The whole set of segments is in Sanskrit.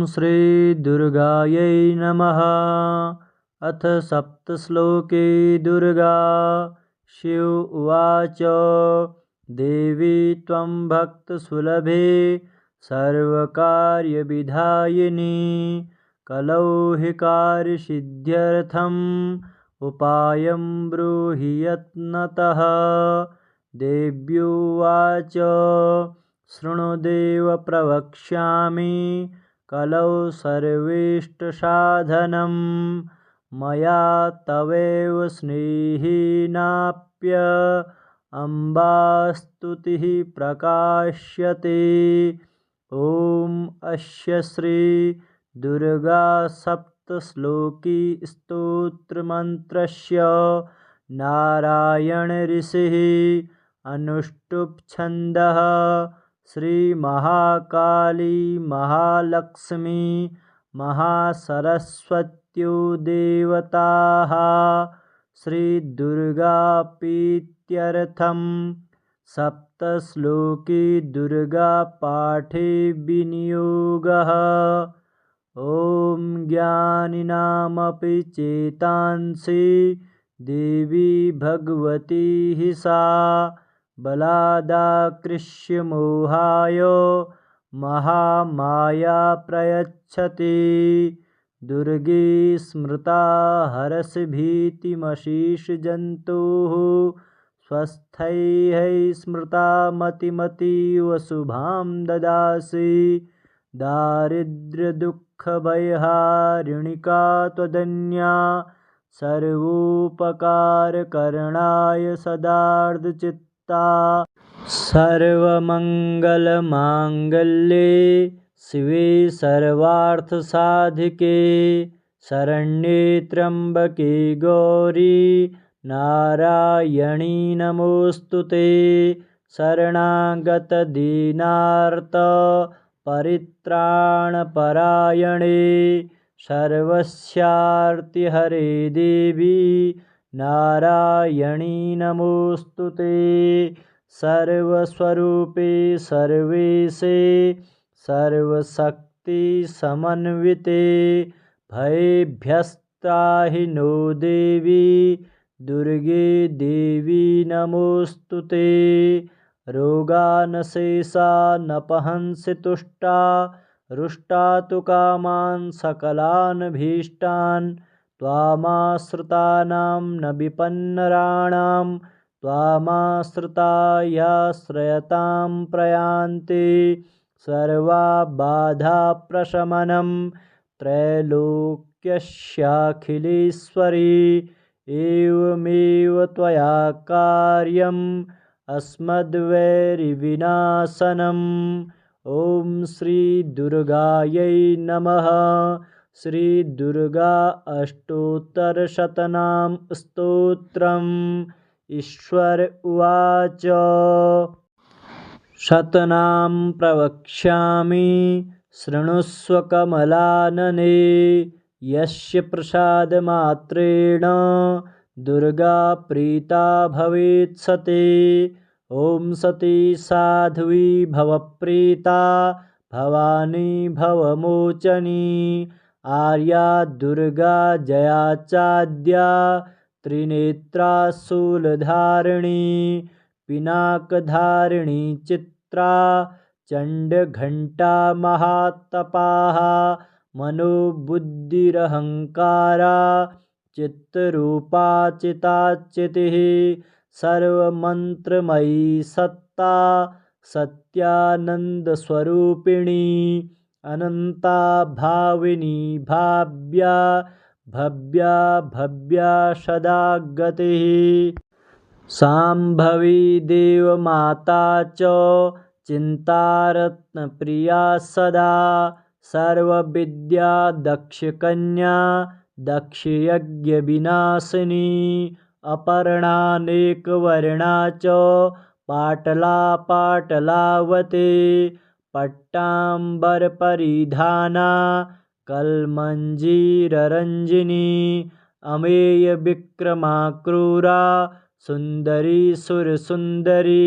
श्रीदुर्गायै नमः। अथ सप्तश्लोके दुर्गा। शिव उवाच देवी त्वं भक्तसुलभे सर्वकार्यविधायिनी कलौ हि कार्यसिद्ध्यर्थम् उपायं ब्रूहि यत्नतः। देव्युवाच शृणुदेव प्रवक्ष्यामि कलौ सर्वेष्टसाधनं मया तवैव स्नेहिनाप्य अम्बास्तुतिः प्रकाश्यते। ॐ अस्य श्री दुर्गा सप्तश्लोकी स्तोत्रमन्त्रस्य नारायण ऋषिः अनुष्टुप् छन्दः। श्रीमहाकाली महालक्ष्मी महासरस्वत्यो देवताः श्रीदुर्गाप्रीत्यर्थं सप्तश्लोकी दुर्गापाठे विनियोगः। ॐ ज्ञानिनामपि चेतांसि देवी भगवती हि सा बलादाकृष्य मोहाय महामाया प्रयच्छति। दुर्गे स्मृता हरषभीतिमशेषजन्तोः स्वस्थैः स्मृता मतिमतीव शुभां ददासि। दारिद्र्यदुःखभयहारिणिका त्वदन्या सर्वोपकारकरणाय सदार्धचित्ता। सर्वमङ्गलमाङ्गल्ये शिवे सर्वार्थसाधिके शरण्ये त्र्यम्बके गौरी नारायणी नमोऽस्तु ते। शरणागतदीनार्त परित्राणपरायणे सर्वस्यार्तिहरे देवी नारायणी नमोऽस्तु ते। सर्वस्वरूपे सर्वेशे सर्वशक्तिसमन्विते भयेभ्यस्त्राहि नो देवी दुर्गे देवी नमोऽस्तु ते। रोगानशेषानपहंसि तुष्टा रुष्टा तु कामान् सकलान् भीष्टान् त्वामाश्रितानां न विपन्नराणां त्वामाश्रिता याश्रयतां प्रयान्ति। सर्वबाधाप्रशमनं त्रैलोक्यस्याखिलेश्वरी एवमेव त्वया कार्यम् अस्मद्वैरिविनाशनम्। ॐ श्रीदुर्गायै नमः। श्रीदुर्गा अष्टोत्तरशतनाम स्तोत्रम्। ईश्वर उवाच शतनाम प्रवक्ष्यामि शृणुष्व कमलानने यस्य प्रसादमात्रेण दुर्गा प्रीता भवेत् सते। ॐ सती साध्वी भवप्रीता भवानी भवमोचनी आर्या दुर्गा जया चाद्या त्रिनेत्रा शूलधारिणी पिनाकधारिणी चित्रा चण्डघण्टा महातपाः मनोबुद्धिरहङ्कारा चित्तरूपा चिताचितिः सर्वमन्त्रमयी सत्ता सत्यानन्दस्वरूपिणी अनन्ता भाविनी भाव्या भव्या भव्या सदा गतिः शाम्भवी देवमाता च चिन्तारत्नप्रिया सदा सर्वविद्या दक्षकन्या दक्षयज्ञविनाशिनी अपर्णानेकवर्णा च पाटला पाटलावती पट्टाम्बरपरिधाना कल्मञ्जीररञ्जिनी अमेयविक्रमा क्रूरा सुन्दरी सुरसुन्दरी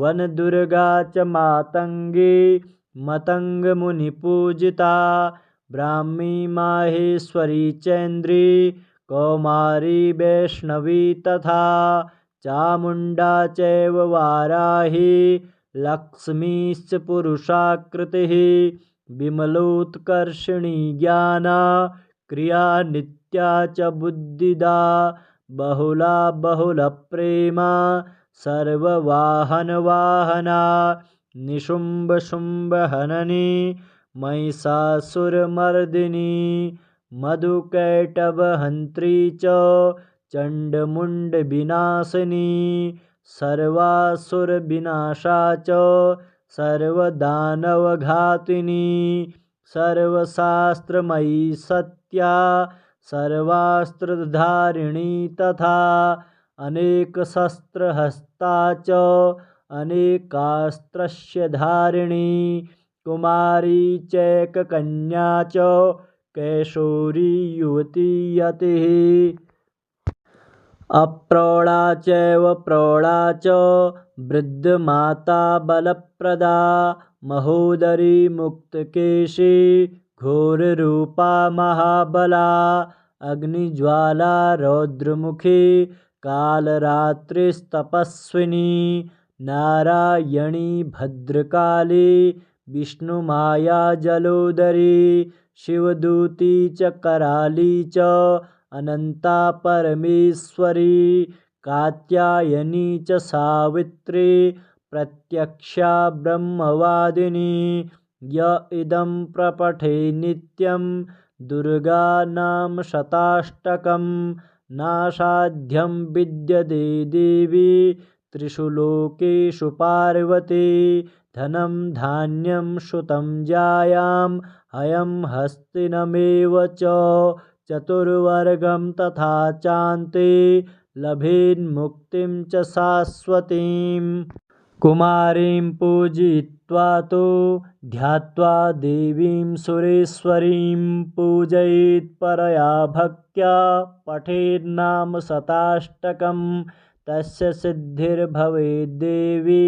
वनदुर्गा च मातङ्गी मतङ्गमुनिपूजिता ब्राह्मी माहेश्वरी चैन्द्री कौमारी वैष्णवी तथा चामुण्डा चैव वाराही लक्ष्मीश्च पुरुषाकृतिः विमलोत्कर्षिणी ज्ञाना क्रिया नित्या च बुद्धिदा बहुला बहुलप्रेमा सर्ववाहनवाहना निशुम्भशुम्भहननी महिषासुरमर्दिनी मधुकैटभहन्त्री च चण्डमुण्डविनाशिनी सर्वासुरविनाशा च सर्वदानवघातिनी सर्वशास्त्रमयी सत्या सर्वास्त्रधारिणी तथा अनेकशस्त्रहस्ता च अनेकास्त्रस्य धारिणी कुमारी चैककन्या च कैशोरी युवती यतिः अप्रौढा चैव प्रौढा च वृद्धमाता बलप्रदा महोदरी मुक्तकेशी घोररूपा महाबला अग्निज्वाला रौद्रमुखी कालरात्रिस्तपस्विनी नारायणी भद्रकाली विष्णुमाया जलोदरी शिवदूती च कराली च अनंता परमेश्वरी कात्यायनी च सावित्री प्रत्यक्षा ब्रह्मवादिनी य इदं प्रपठे नित्यं दुर्गा नाम शताष्टकं नासाध्यं विद्यते देवी त्रिषु लोकेषु पार्वती धनं धान्यं श्रुतं जायां हयं हस्तिनमेव च चतुर्वर्गं तथा चान्ते लभेन्मुक्तिं च शाश्वतीम् कुमारीं पूजयित्वा तु ध्यात्वा देवीं सुरेश्वरीं पूजयेत् परया भक्त्या पठेन्नाम शताष्टकं तस्य सिद्धिर्भवेद्देवी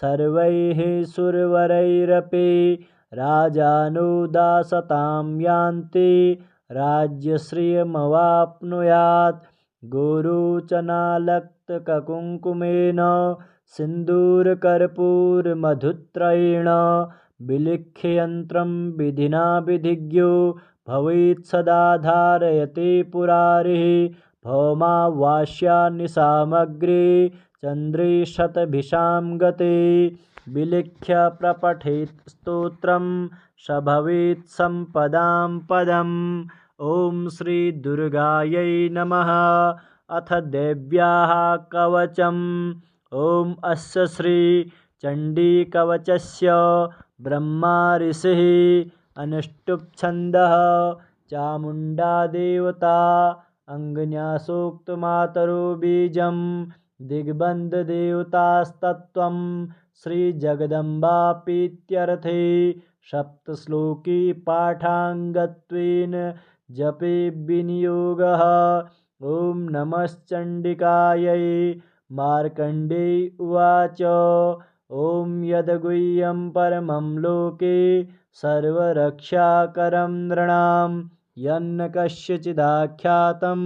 सर्वैः सुरवरैरपि राजानो दासतां यान्ति राज्यश्रियमवाप्नुयात् गोरोचनालक्तककुङ्कुमेन सिन्दूरकर्पूरमधुत्रयेण विलिख्ययन्त्रं विधिना विधिज्ञो भवेत् सदा धारयते पुरारिः भौमावास्या निशामग्रे चन्द्रे शतभिषां गते विलिख्य प्रपठेत् स्तोत्रं स भवेत् सम्पदां पदम्। ॐ श्री दुर्गायै नमः। अथ देव्याः कवचम्। ॐ अस्य श्री चण्डीकवचस्य ब्रह्मा ऋषिः अनुष्टुप् छन्दः चामुण्डा देवता अङ्गन्यासोक्तमातरो बीजं दिग्बन्धदेवतास्तत्त्वं श्रीजगदम्बापीत्यर्थे सप्तश्लोकी पाठाङ्गत्वेन जपे विनियोगः। ॐ नमश्चण्डिकायै। मार्कण्डेय उवाच ॐ यद्गुह्यं परमं लोके सर्वरक्षाकरं नृणां यन्न कस्यचिदाख्यातं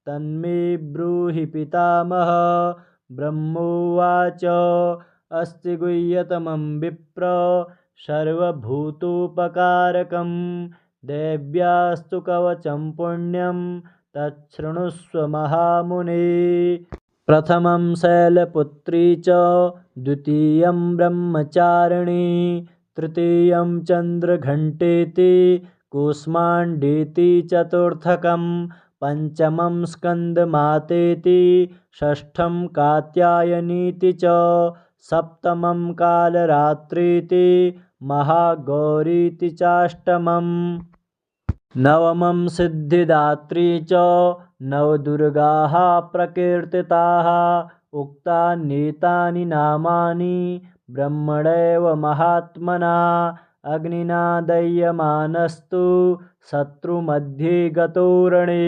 तन्मे ब्रूहि पितामह। ब्रह्मोवाच अस्ति गुह्यतमं विप्र सर्वभूतोपकारकं देव्यास्तु कवचं पुण्यं तच्छृणुष्व महामुने। प्रथमं शैलपुत्री च द्वितीयं ब्रह्मचारिणी तृतीयं चन्द्रघण्टेति कूष्माण्डेति चतुर्थकं पञ्चमं स्कन्दमातेति षष्ठं कात्यायनीति च सप्तमं कालरात्रीति महागौरीति चाष्टमम्। नवमं सिद्धिदात्री च नवदुर्गाः प्रकीर्तिताः उक्तान्येतानि नामानि ब्रह्मणैव महात्मना। अग्निना दह्यमानस्तु शत्रुमध्ये गतो रणे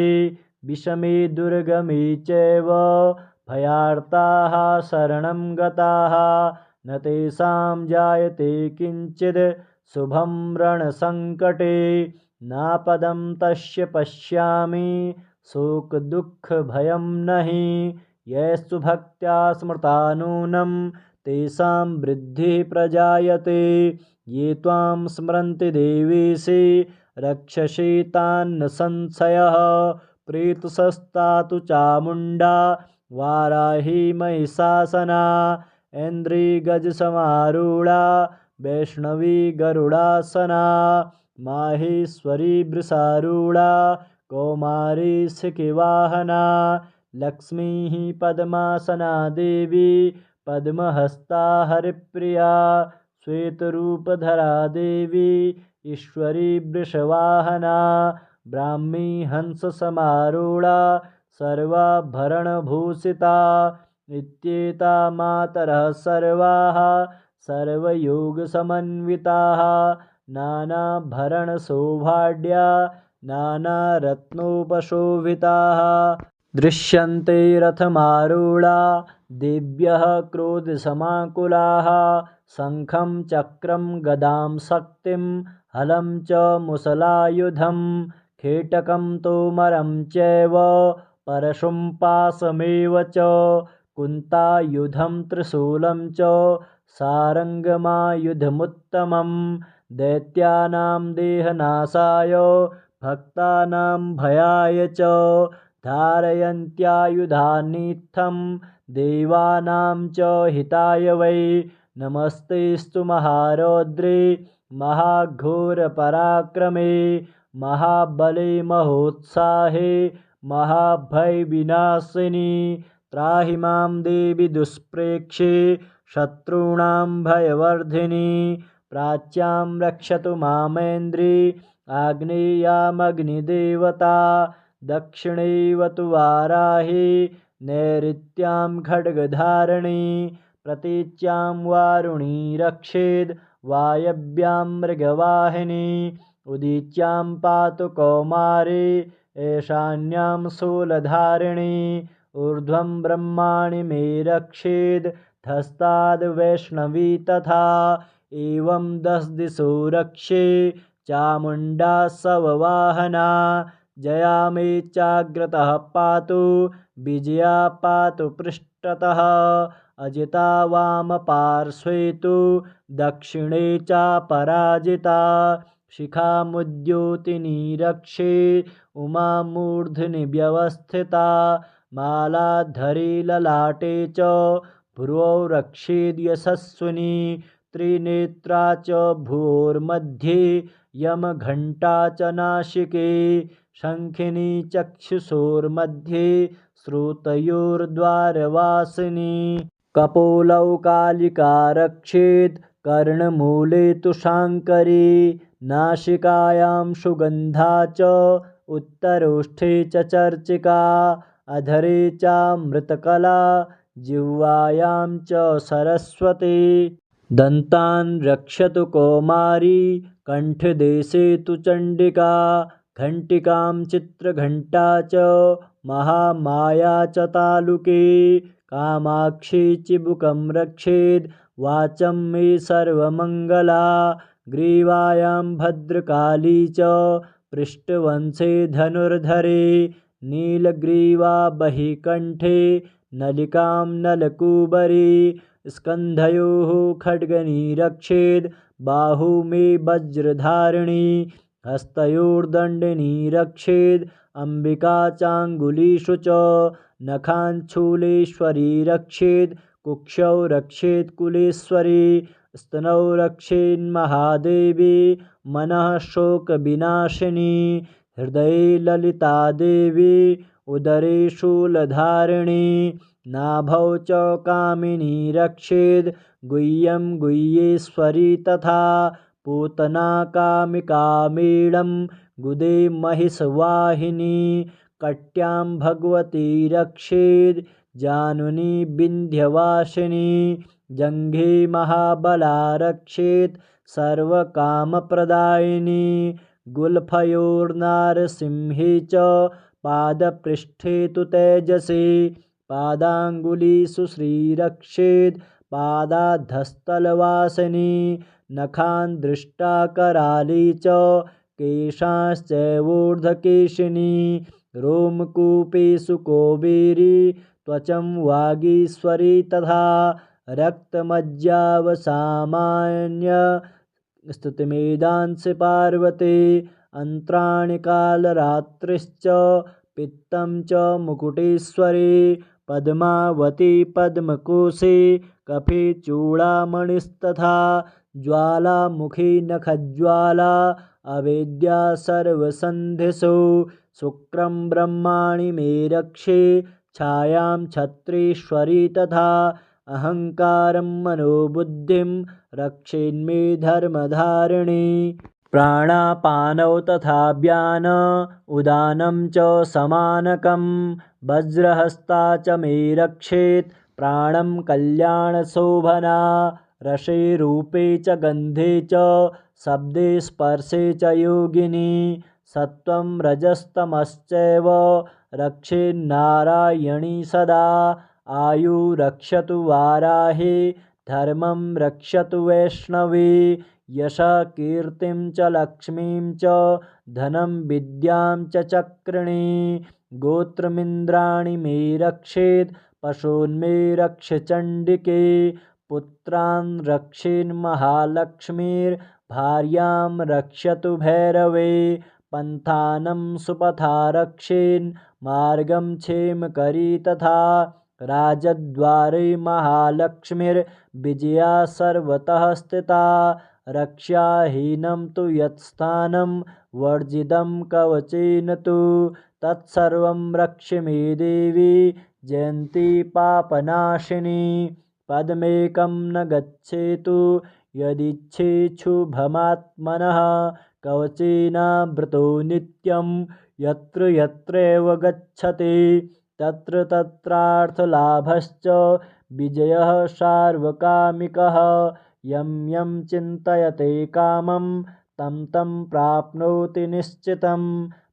विषमे दुर्गमे चैव भयार्ताः शरणं गताः न तेषां जायते किञ्चित् शुभं रणसङ्कटे नापदं तस्य पश्यामि शोकदुःखभयं नहि यैस्तु भक्त्या स्मृता नूनं तेषां वृद्धिः प्रजायते ये त्वां स्मरन्ति देवेशे रक्षसि तान्न संशयः प्रीतसस्ता तु चामुण्डा वाराही महिषासना ऐन्द्रिगजसमारूढा वैष्णवी गरुडासना माहेश्वरी वृषारूढा कौमारी शिखिवाहना लक्ष्मीः पद्मासना देवी पद्महस्ता हरिप्रिया श्वेतरूपधरा देवी ईश्वरी वृषवाहना ब्राह्मी हंससमारूढा सर्वाभरणभूषिता इत्येता मातरः सर्वाः सर्वयोगसमन्विताः नानाभरणशोभाढ्या नानारत्नोपशोभिताः दृश्यन्ते रथमारूढा देव्यः क्रोधसमाकुलाः शङ्खं चक्रं गदां शक्तिं हलं च मुसलायुधं खेटकं तोमरं चैव परशुं पाशमेव च कुन्तायुधं त्रिशूलं च सारङ्गमायुधमुत्तमं दैत्यानां देहनाशाय भक्तानां भयाय च धारयन्त्यायुधानीत्थं देवानां च हिताय वै नमस्तेस्तु महारौद्रे महाघोरपराक्रमे महाबले महोत्साहे महाभयविनाशिनी त्राहि मां देवि दुष्प्रेक्षे शत्रूणां भयवर्धिनी प्राच्यां रक्षतु मामेन्द्री आग्नेयामग्निदेवता दक्षिणेवतु वाराही नैऋत्यां खड्गधारिणी प्रतीच्यां वारुणी रक्षेद् वायव्यां मृगवाहिनी उदीच्यां पातु कौमारी ईशान्यां शूलधारिणी ऊर्ध्वं ब्रह्माणि मे रक्षेद् धस्ताद् वैष्णवी तथा एवं 10 दिशो रक्षे चामुण्डा शववाहना जया मे चाग्रतः पातु विजया पातु पृष्ठतः अजिता वामपार्श्वे तु दक्षिणे चापराजिता शिखामुद्योतिनी रक्षे उमा मूर्ध्नि व्यवस्थिता मालाधरी ललाटे च भ्रुवौ रक्षेद् यशस्विनी त्रिनेत्रा च भ्रुवोर्मध्ये यमघण्टा च नासिके शङ्खिनी चक्षुषोर्मध्ये श्रोतयोर्द्वारवासिनी कपोलौ कालिका रक्षेत् कर्णमूले तु शाङ्करी नासिकायां सुगन्धा च उत्तरोष्ठे च चर्चिका अधरे चामृतकला जिह्वायां च सरस्वती दन्तान् रक्षतु कौमारी कण्ठदेशे तु चण्डिका घण्टिकां चित्रघण्टा च महामाया च तालुके कामाक्षी चिबुकं रक्षेद् वाचं मे सर्वमङ्गला ग्रीवायां भद्रकाली च पृष्ठवंशे धनुर्धरे नीलग्रीवा बहिकण्ठे नलिकां नलकूबरी स्कन्धयोः खड्गनी रक्षेद् बाहू मे वज्रधारिणी हस्तयोर्दण्डिनी रक्षेद् अम्बिका चाङ्गुलीषु च नखाञ्छूलेश्वरी रक्षेद् कुक्षौ रक्षेत् कुलेश्वरी स्तनौ रक्षेन्महादेवी मनः शोकविनाशिनी हृदये ललिता देवी उदरे शूलधारिणी नाभौ च कामिनी रक्षेद् गुह्यं गुह्येश्वरी तथा पूतना कामिकामीडं गुदे महिषवाहिनी कट्यां भगवती रक्षेद् जानुनी विन्ध्यवासिनी जङ्घे महाबला रक्षेत् सर्वकामप्रदायिनी गुल्फयोर्नारसिंहे च पादपृष्ठे तु तेजसे पादाङ्गुलीषु श्रीरक्षेद् पादाधस्तलवासिनी नखान् दृष्टा कराली च केशांश्चैवोर्ध्वकेशिनी रोमकूपी सुकोबीरी त्वचं वागीश्वरी तथा रक्तमज्जावसामान्य स्तुतिमेदांसि पार्वती अन्त्राणि कालरात्रिश्च पित्तं च मुकुटेश्वरी पद्मावती पद्मकोशी कफिचूडामणिस्तथा ज्वालामुखी नखज्वाला अवेद्या सर्वसन्धिषु शुक्रं ब्रह्माणि मे रक्षे छायां छत्रेश्वरी तथा अहङ्कारं मनोबुद्धिं रक्षेन्मे धर्मधारिणी प्राणापानौ तथा व्यान उदानं च समानकं वज्रहस्ता च मे रक्षेत् प्राणं कल्याणशोभना रसे रूपे च गन्धे च शब्दे स्पर्शे च योगिनी सत्त्वं रजस्तमश्चैव रक्षेन्नारायणी सदा आयु रक्षतु वाराही धर्मं रक्षतु वैष्णवी यशः कीर्तिं च लक्ष्मीं च धनं विद्यां च चक्रिणी गोत्रमिन्द्राणि मे रक्षेत् पशून्मे रक्ष चण्डिके पुत्रान् रक्षेन्महालक्ष्मीर्भार्यां रक्षतु भैरवे पन्थानं सुपथा रक्षेन् मार्गं क्षेमकरी तथा राजद्वारे महालक्ष्मीर्विजया सर्वतः स्थिता रक्षाहीनं तु यत्स्थानं वर्जितं कवचेन तु तत्सर्वं रक्ष मे देवी जयन्ती पापनाशिनी पदमेकं न गच्छेतु यदिच्छेच्छुभमात्मनः कवचेनावृतो नित्यं यत्र यत्रैव गच्छति तत्र तत्रार्थलाभश्च विजयः सार्वकामिकः यं यं चिन्तयते कामं तं तं प्राप्नोति निश्चितं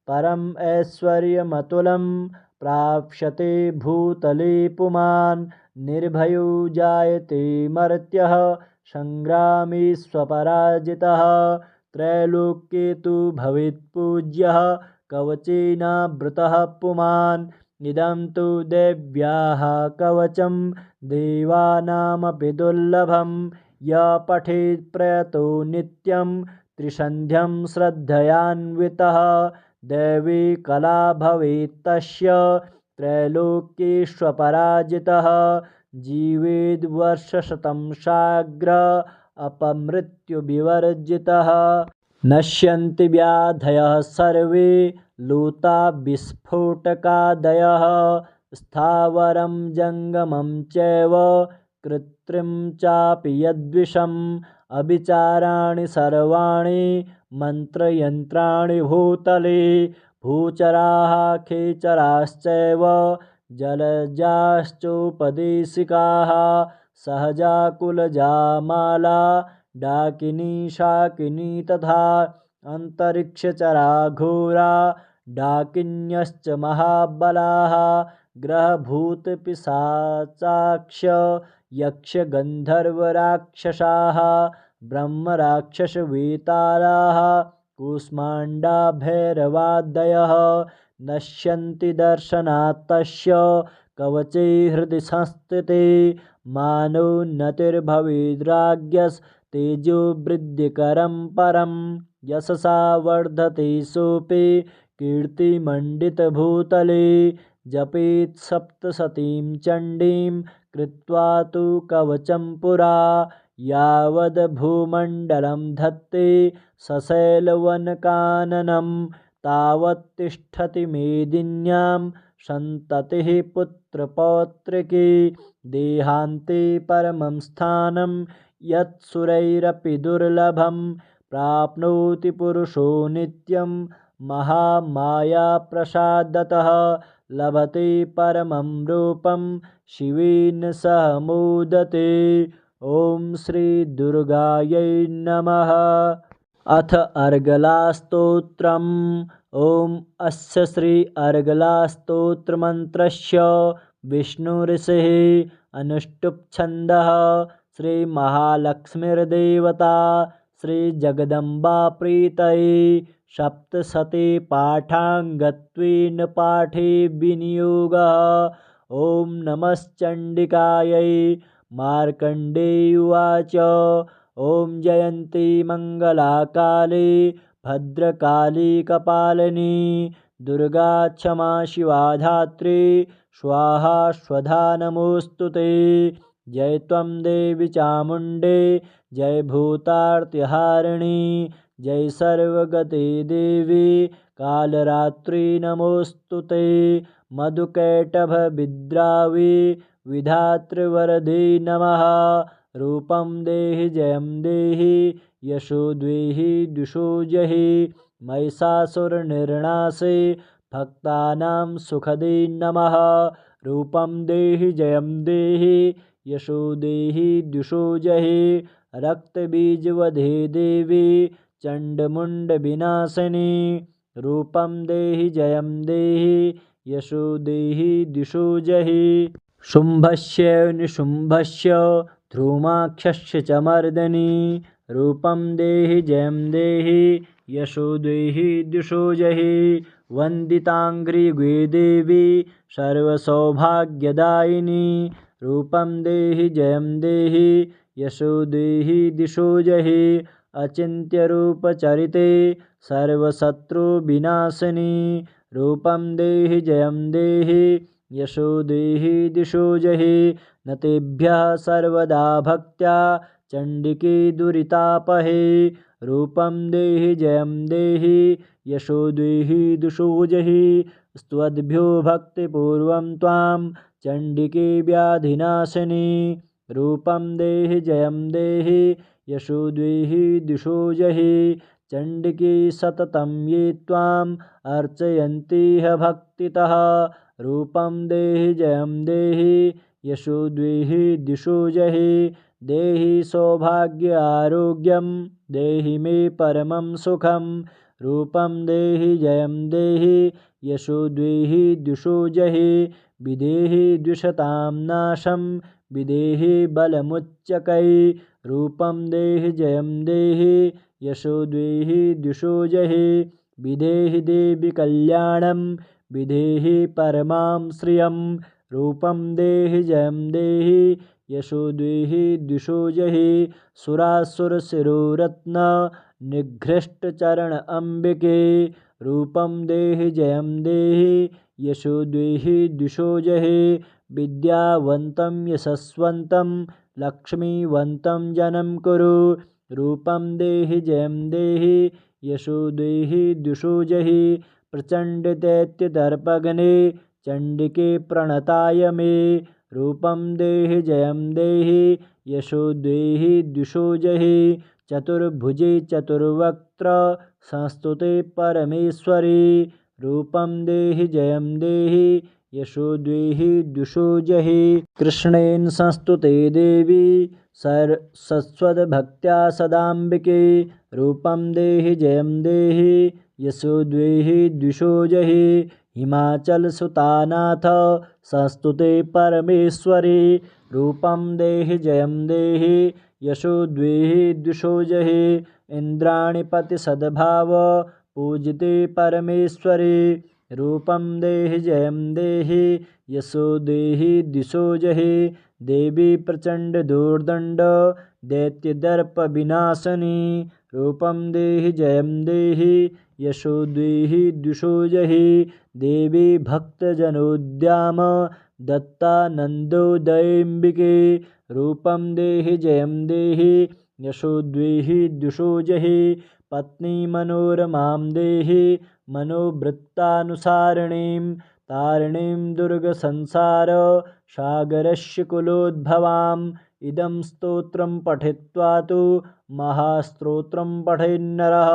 परम् ऐश्वर्यमतुलं प्राप्स्यते भूतले पुमान् निर्भयो जायते मर्त्यः संग्रामे स्वपराजितः त्रैलोक्ये तु भवेत्पूज्यः कवचेनावृतः पुमान् इदं तु देव्याः कवचं देवानामपि दुर्लभं य पठेत् प्रयतो नित्यं त्रिसन्ध्यं श्रद्धयान्वितः दैवी कला भवेत् तस्य त्रैलोक्येष्वपराजितः जीवेद् वर्षशतं साग्र अपमृत्युविवर्जितः नश्यन्ति व्याधयः सर्वे लूता विस्फोटकादयः स्थावरं जङ्गमं चैव कृत्रिं चापि यद्विषम् अविचाराणि सर्वाणि मन्त्रयन्त्राणि भूतले भूचराः खेचराश्चैव जलजाश्चोपदेशिकाः सहजाकुलजामाला डाकिनी शाकिनी तथा अन्तरिक्षचरा घोरा डाकिन्यश्च महाबलाः ग्रहभूतपिशाचाक्ष यक्षगन्धर्वराक्षसाः ब्रह्मराक्षसवेतालाः कूष्माण्डाभैरवादयः नश्यन्ति दर्शनात् तस्य कवचे हृदि संस्थिते मानोन्नतिर्भवेद्राज्ञस्तेजो वृद्धिकरं परं यशसा वर्धते सोऽपि कीर्तिमण्डितभूतले जपेत् सप्तशतीं चण्डीं कृत्वा तु कवचं पुरा यावद्भूमण्डलं धत्ते सशैलवनकाननं तावत् तिष्ठति मेदिन्यां सन्ततिः पुत्रपौत्रिकी देहान्ते परमं स्थानं यत्सुरैरपि दुर्लभं प्राप्नोति पुरुषो नित्यं महामायाप्रसादतः लभते परमं रूपं शिवेन सह मोदते। ॐ श्री दुर्गायै नमः। अथ अर्गलास्तोत्रम्। ॐ अस्य श्री अर्गलास्तोत्रमन्त्रस्य विष्णुऋषिः अनुष्टुप् छन्दः श्रीमहालक्ष्मीर्देवता श्रीजगदम्बा प्रीतये सप्तशते पाठाङ्गत्वेन पाठे विनियोगः। ॐ नमश्चण्डिकायै। मार्कण्डेय उवाच। ॐ जयन्ती मङ्गलाकाले भद्रकाली कपालिनी दुर्गा क्षमा शिवा धात्री स्वाहा स्वधा नमोऽस्तु ते। जय त्वं देवी चामुण्डे जय भूतार्तिहारिणी जय सर्वगते देवी कालरात्रि नमोऽस्तु ते। मधुकैटभविद्रावी विधातृवरदे नमः। रूपं देहि जयं देहि यशो देहि दिशो जहि। महिषासुरनिर्नाशे भक्तानां सुखदे नमः। रूपं देहि जयं देहि यशो देहि दिशो जहि। रक्तबीजवधे देवी चण्डमुण्डविनाशिनी रूपं देहि जयं देहि यशो देहि दिशो जहि। शुम्भस्य निशुम्भस्य ध्रुमाक्षस्य च मर्दनी रूपं देहि जयं देहि यशो देहि दिशो जहि। वन्दिताङ्घ्रिगे देवी सर्वसौभाग्यदायिनी रूपं देहि जयं देहि यशो देहि दिशो जहि। अचिन्त्यरूपचरिते सर्वशत्रुविनाशिनी रूपं देहि जयं देहि यशो देहि दिशो जहि। न तेभ्यः सर्वदा भक्त्या चण्डिके दुरितापहे रूपं देहि जयं देहि यशो देहि दिशो जहि। स्तुवद्भ्यो भक्तिपूर्वं त्वां चण्डिके व्याधिनाशिनी रूपं देहि जयं देहि यशो देहि दिशो जहि। चण्डिके सततं ये त्वाम् अर्चयन्तिह भक्तितः रूपं देहि जयं देहि यशो देहि दिशो जहि। देहि सौभाग्य आरोग्यं देहि मे परमं सुखं रूपं देहि जयं देहि यशो देहि दिशो जहि। विदेहि द्विषतां नाशं विदेहि बलमुच्चकै रूपं देहि जयं देहि यशो देहि दिशो जहि। विदेहि देवि कल्याणं विदेहि परमां श्रियं रूपं देहि जयं देहि यशो देहि दिशो जहि। सुरासुरशिरोरत्न निघ्रष्टचरण अम्बिके रूपं देहि जयं देहि यशो देहि दिशो जहि। विद्यावन्तं यशस्वन्तं लक्ष्मीवन्तं जनं कुरु रूपं देहि जयं देहि यशो देहि दिशो जहि। प्रचण्डदैत्यदर्पघ्ने चण्डिके प्रणताय मे रूपं देहि जयं देहि यशो देहि दिशो जहि। चतुर्भुजे चतुर्वक्त्र संस्तुते परमेश्वरी रूपं देहि जयं देहि यशो देहि दिशो जहि। कृष्णेन संस्तुते देवी सरस्वद्भक्त्या सदाम्बिके रूपं देहि जयं देहि यशो देहि दिशो जहि। हिमाचलसुतानाथ संस्तुते परमेश्वरी रूपं देहि जयं देहि यशो देहि दिशो जहि। इन्द्राणिपतिसद्भाव पूजिते परमेश्वरी रूपं देहि जयं देहि यशो देहि दिशो जहि। देवी प्रचण्डदुर्दण्ड दैत्यदर्पविनाशिनी रूपं देहि जयं देहि यशो देहि दिशो जहि। देवी भक्तजनोद्दाम दत्तानन्दोदयेऽम्बिके रूपं देहि जयं देहि यशो देहि दिशो जहि। पत्नी मनोरमां देहि मनोवृत्तानुसारिणीं तारिणीं दुर्गसंसार सागरस्य कुलोद्भवाम्। इदं स्तोत्रं पठित्वा तु महास्तोत्रं पठेन्नरः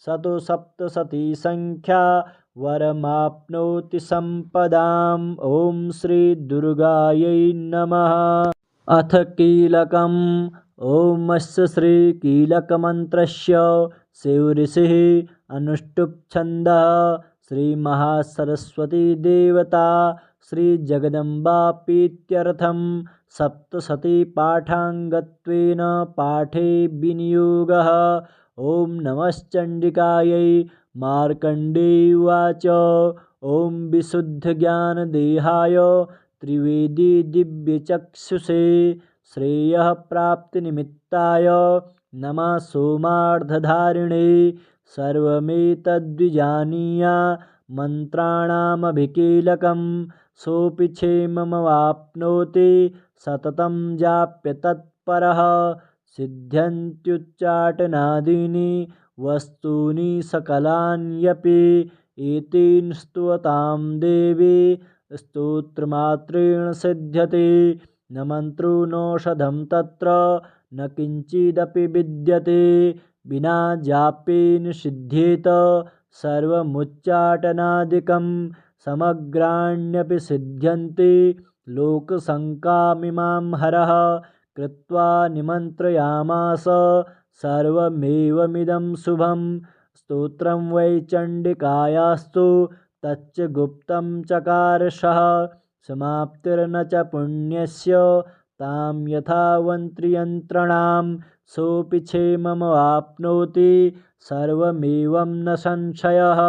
स तु सप्तशती संख्या वरमाप्नोति सम्पदाम्। ॐ श्री दुर्गायै नमः। अथ कीलकम्। ॐ अस्य श्रीकीलकमन्त्रस्य शिवऋषिः अनुष्टुप् छन्दः श्रीमहासरस्वती देवता श्रीजगदम्बाप्रीत्यर्थं सप्तशतीपाठाङ्गत्वेन पाठे विनियोगः। ॐ नमश्चण्डिकायै। मार्कण्डेय उवाच। ॐ विशुद्धज्ञानदेहाय त्रिवेदी दिव्यचक्षुषे श्रेयःप्राप्तिनिमित्ताय नमः सोमार्धधारिणे। सर्वमेतद्विजानीय मन्त्राणामभिकीलकं सोऽपि क्षेममवाप्नोति सततं जाप्य तत्परः। सिद्ध्यन्त्युच्चाटनादीनि वस्तूनि सकलान्यपि एतेन स्तुवतां देवी स्तोत्रमात्रेण सिद्ध्यते। न मन्त्रो नौषधं तत्र न किञ्चिदपि विद्यते विना जापेन सिद्ध्येत सर्वमुच्चाटनादिकं। समग्राण्यपि सिद्ध्यन्ति लोकशङ्कामिमां हरः कृत्वा निमन्त्रयामास सर्वमेवमिदं शुभं। स्तोत्रं वै चण्डिकायास्तु तच्च गुप्तं चकार सः। समाप्तिर्न च पुण्यस्य तां यथावन्त्रियन्त्रणां सोऽपि क्षेममवाप्नोति सर्वमेवं न संशयः।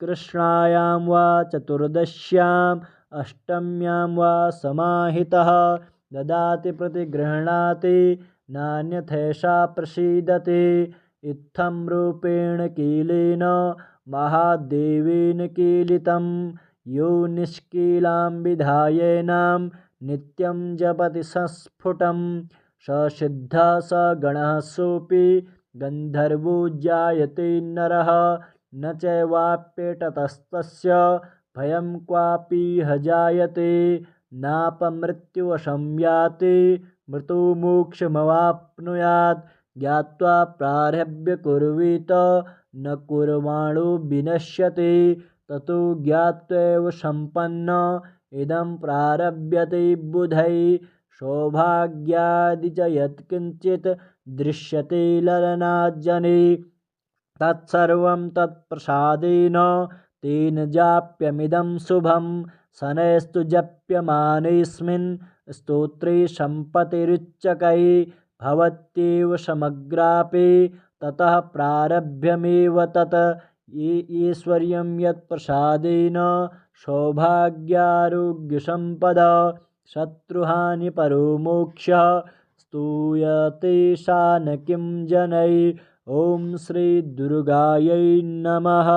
कृष्णायां वा चतुर्दश्याम् अष्टम्यां वा समाहितः ददाति प्रतिगृह्णाति नान्यथैषा प्रसीदति। इत्थं रूपेण कीलेन महादेवेन कीलितं यो निष्कीलां विधायेनां नित्यं जपति संस्फुटं स सिद्धः स गणः सोऽपि गन्धर्वो जायते नरः। न चैवाप्येततस्तस्य भयं क्वापीह जायते नापमृत्युवशं याति मृतो मोक्षमवाप्नुयात्। ज्ञात्वा प्रारभ्य कुर्वीत न कुर्वाणो विनश्यति ततो ज्ञात्वैव सम्पन्न इदं प्रारभ्यते बुधैः। सौभाग्यादि च यत्किञ्चित् दृश्यते ललनाज्जने तत्सर्वं तत्प्रसादेन तेन जाप्यमिदं शुभं। शनैस्तु जप्यमानेऽस्मिन् स्तोत्रे सम्पत्तिरुच्चकै भवत्येव समग्रापि ततः प्रारभ्यमेव तत्। ऐश्वर्यं यत्प्रसादेन सौभाग्यारोग्यसम्पदा शत्रुहानिपरो मोक्षः स्तूयते सा न किं जनैः। ॐ श्री दुर्गायै नमः।